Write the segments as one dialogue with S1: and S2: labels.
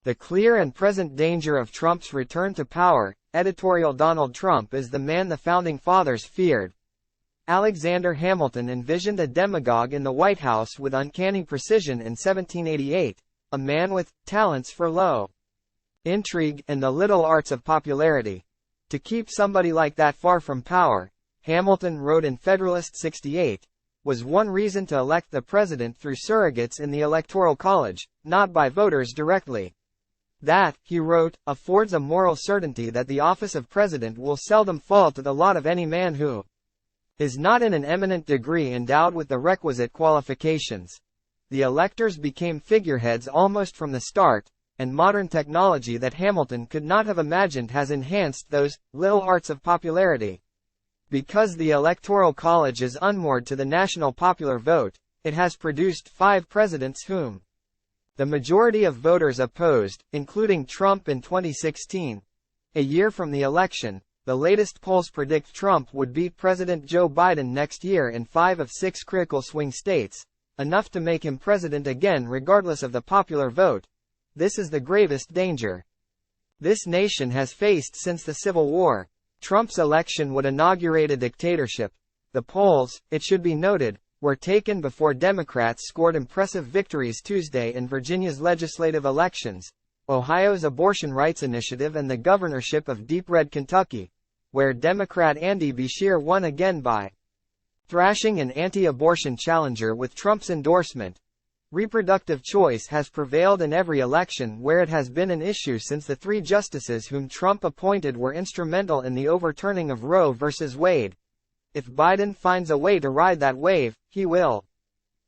S1: The clear and present danger of Trump's return to power. Editorial. Donald Trump is the man the Founding Fathers feared. Alexander Hamilton envisioned a demagogue in the White House with uncanny precision in 1788, a man with talents for low intrigue and the little arts of popularity. To keep somebody like that far from power, Hamilton wrote in Federalist 68, was one reason to elect the president through surrogates in the Electoral College, not by voters directly. That, he wrote, affords a moral certainty that the office of president will seldom fall to the lot of any man who is not in an eminent degree endowed with the requisite qualifications. The electors became figureheads almost from the start, and modern technology that Hamilton could not have imagined has enhanced those little arts of popularity. Because the Electoral College is unmoored to the national popular vote, it has produced 5 presidents whom the majority of voters opposed, including Trump in 2016. A year from the election, the latest polls predict Trump would beat President Joe Biden next year in 5 of 6 critical swing states, enough to make him president again regardless of the popular vote. This is the gravest danger this nation has faced since the Civil War. Trump's election would inaugurate a dictatorship. The polls, it should be noted, were taken before Democrats scored impressive victories Tuesday in Virginia's legislative elections, Ohio's abortion rights initiative and the governorship of Deep Red Kentucky, where Democrat Andy Beshear won again by thrashing an anti-abortion challenger with Trump's endorsement. Reproductive choice has prevailed in every election where it has been an issue since the 3 justices whom Trump appointed were instrumental in the overturning of Roe v. Wade. If Biden finds a way to ride that wave, he will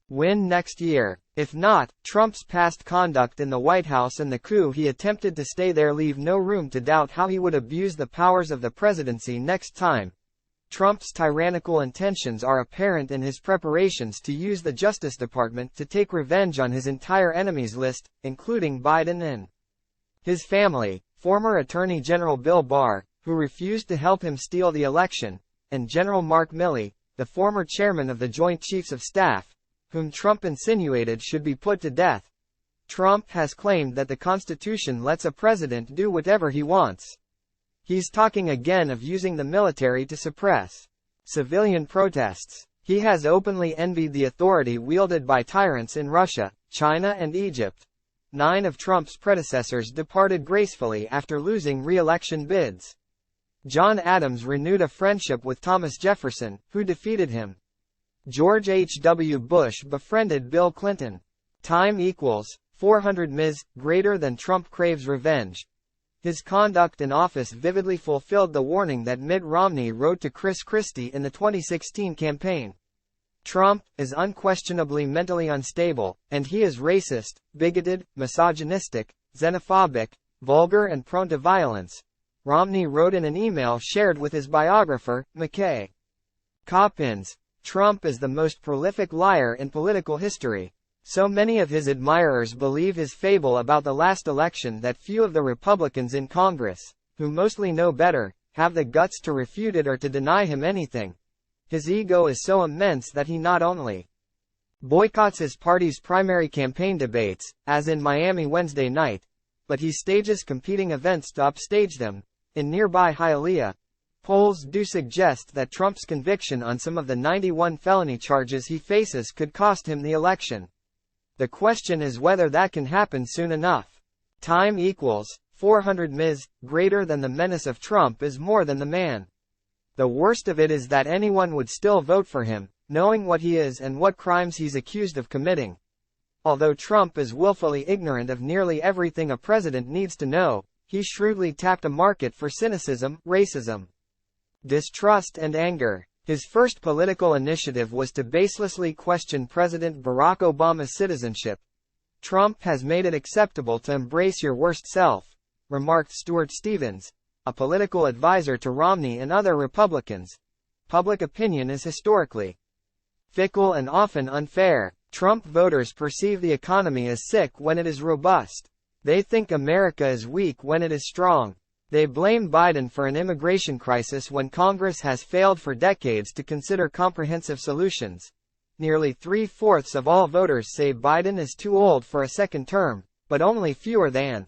S1: win next year. If not, Trump's past conduct in the White House and the coup he attempted to stay there leave no room to doubt how he would abuse the powers of the presidency next time. Trump's tyrannical intentions are apparent in his preparations to use the Justice Department to take revenge on his entire enemies list, including Biden and his family, former Attorney General Bill Barr, who refused to help him steal the election, and General Mark Milley, the former chairman of the Joint Chiefs of Staff, whom Trump insinuated should be put to death. Trump has claimed that the Constitution lets a president do whatever he wants. He's talking again of using the military to suppress civilian protests. He has openly envied the authority wielded by tyrants in Russia, China and Egypt. 9 of Trump's predecessors departed gracefully after losing re-election bids. John Adams renewed a friendship with Thomas Jefferson, who defeated him. George H. W. Bush befriended Bill Clinton. Time equals 400 Ms. greater than Trump craves revenge. His conduct in office vividly fulfilled the warning that Mitt Romney wrote to Chris Christie in the 2016 campaign. Trump is unquestionably mentally unstable, and he is racist, bigoted, misogynistic, xenophobic, vulgar and prone to violence, Romney wrote in an email shared with his biographer, McKay Coppins. Trump is the most prolific liar in political history. So many of his admirers believe his fable about the last election that few of the Republicans in Congress, who mostly know better, have the guts to refute it or to deny him anything. His ego is so immense that he not only boycotts his party's primary campaign debates, as in Miami Wednesday night, but he stages competing events to upstage them. In nearby Hialeah, polls do suggest that Trump's conviction on some of the 91 felony charges he faces could cost him the election. The question is whether that can happen soon enough. Time equals 400 Ms. greater than the menace of Trump is more than the man. The worst of it is that anyone would still vote for him, knowing what he is and what crimes he's accused of committing. Although Trump is willfully ignorant of nearly everything a president needs to know, he shrewdly tapped a market for cynicism, racism, distrust and anger. His first political initiative was to baselessly question President Barack Obama's citizenship. Trump has made it acceptable to embrace your worst self, remarked Stuart Stevens, a political advisor to Romney and other Republicans. Public opinion is historically fickle and often unfair. Trump voters perceive the economy as sick when it is robust. They think America is weak when it is strong. They blame Biden for an immigration crisis when Congress has failed for decades to consider comprehensive solutions. Nearly 3/4 of all voters say Biden is too old for a second term, but only fewer than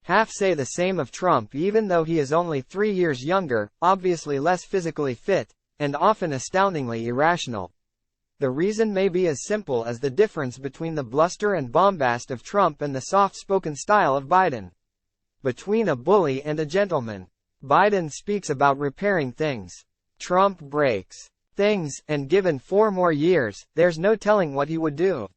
S1: Half say the same of Trump even though he is only 3 years younger, obviously less physically fit, and often astoundingly irrational. The reason may be as simple as the difference between the bluster and bombast of Trump and the soft-spoken style of Biden. Between a bully and a gentleman. Biden speaks about repairing things. Trump breaks things, and given 4 more years, there's no telling what he would do.